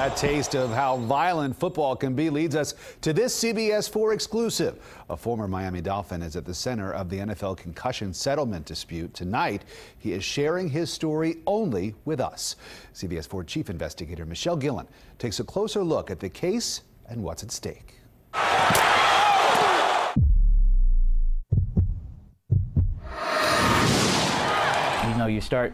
That taste of how violent football can be leads us to this CBS4 exclusive. A former Miami Dolphin is at the center of the NFL concussion settlement dispute. Tonight, he is sharing his story only with us. CBS4 chief investigator Michelle Gillen takes a closer look at the case and what's at stake. You start,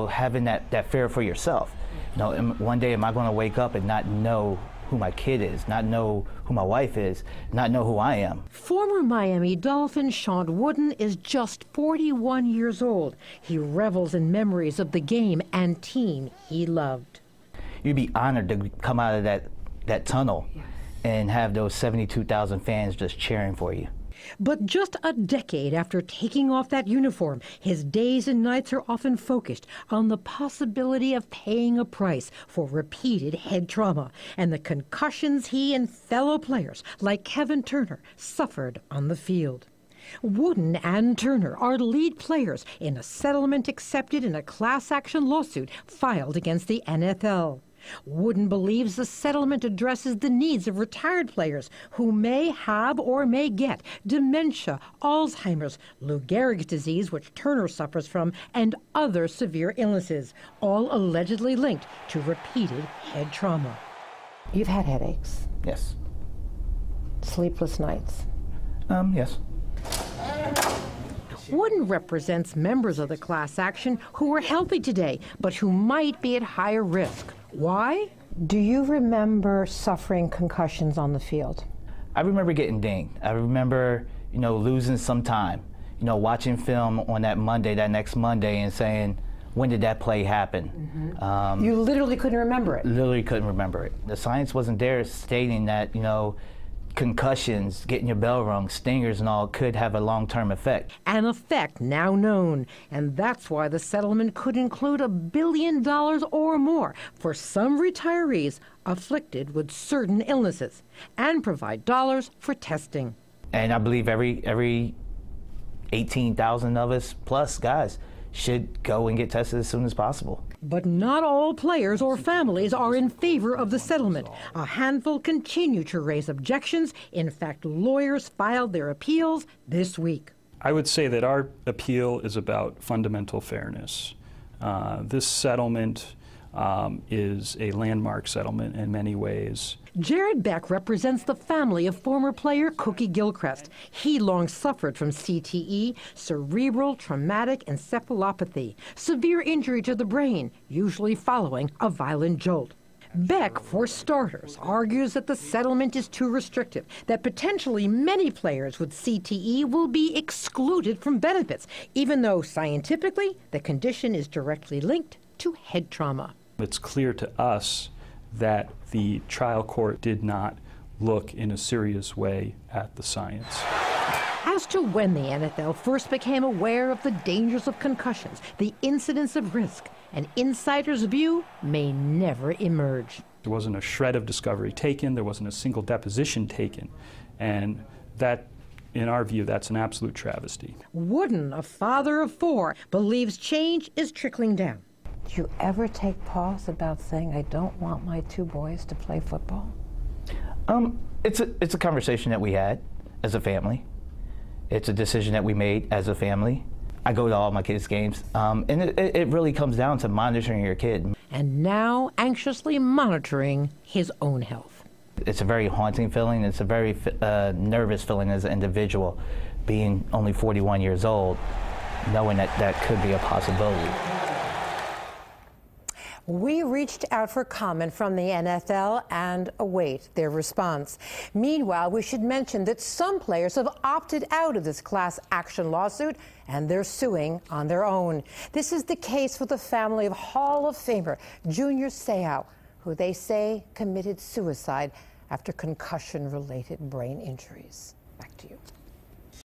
having that fear for yourself. One day am I going to wake up and not know who my kid is, not know who my wife is, not know who I am. Former Miami Dolphin Shawn Wooden is just 41 years old. He revels in memories of the game and team he loved. You'd be honored to come out of that tunnel and have those 72,000 fans just cheering for you. But just a decade after taking off that uniform, his days and nights are often focused on the possibility of paying a price for repeated head trauma and the concussions he and fellow players like Kevin Turner suffered on the field. Wooden and Turner are lead players in a settlement accepted in a class action lawsuit filed against the NFL. Wooden believes the settlement addresses the needs of retired players who may have or may get dementia, Alzheimer's, Lou Gehrig's disease, which Turner suffers from, and other severe illnesses, all allegedly linked to repeated head trauma. You've had headaches? Yes. Sleepless nights? Yes. Wooden represents members of the class action who are healthy today, but who might be at higher risk. Why? Do you remember suffering concussions on the field? I remember getting dinged. I remember, losing some time. Watching film on that next Monday and saying, when did that play happen? Mm-hmm. You literally couldn't remember it? Literally couldn't remember it. The science wasn't there stating that, concussions, getting your bell rung, stingers and all could have a long-term effect. An effect now known. And that's why the settlement could include $1 billion or more for some retirees afflicted with certain illnesses and provide dollars for testing. And I believe every 18,000 of us plus guys should go and get tested as soon as possible. But not all players or families are in favor of the settlement. A handful continue to raise objections. In fact, lawyers filed their appeals this week. I would say that our appeal is about fundamental fairness. This settlement is a landmark settlement in many ways. Jared Beck represents the family of former player Cookie Gilchrist. He long suffered from CTE, cerebral traumatic encephalopathy, severe injury to the brain, usually following a violent jolt. Beck, for starters, argues that the settlement is too restrictive, that potentially many players with CTE will be excluded from benefits, even though scientifically the condition is directly linked to head trauma. It's clear to us that the trial court did not look in a serious way at the science. As to when the NFL first became aware of the dangers of concussions, the incidence of risk, an insider's view may never emerge. There wasn't a shred of discovery taken, there wasn't a single deposition taken, and that, in our view, that's an absolute travesty. Wooden, a father of 4, believes change is trickling down. Do you ever take pause about saying, I don't want my 2 boys to play football? It's a conversation that we had as a family. It's a decision that we made as a family. I go to all my kids' games, and it really comes down to monitoring your kid. And now anxiously monitoring his own health. It's a very haunting feeling. It's a very nervous feeling as an individual, being only 41 years old, knowing that could be a possibility. We reached out for comment from the NFL and await their response. Meanwhile, we should mention that some players have opted out of this class action lawsuit and they're suing on their own. This is the case with the family of Hall of Famer Junior Seau, who they say committed suicide after concussion-related brain injuries. Back to you.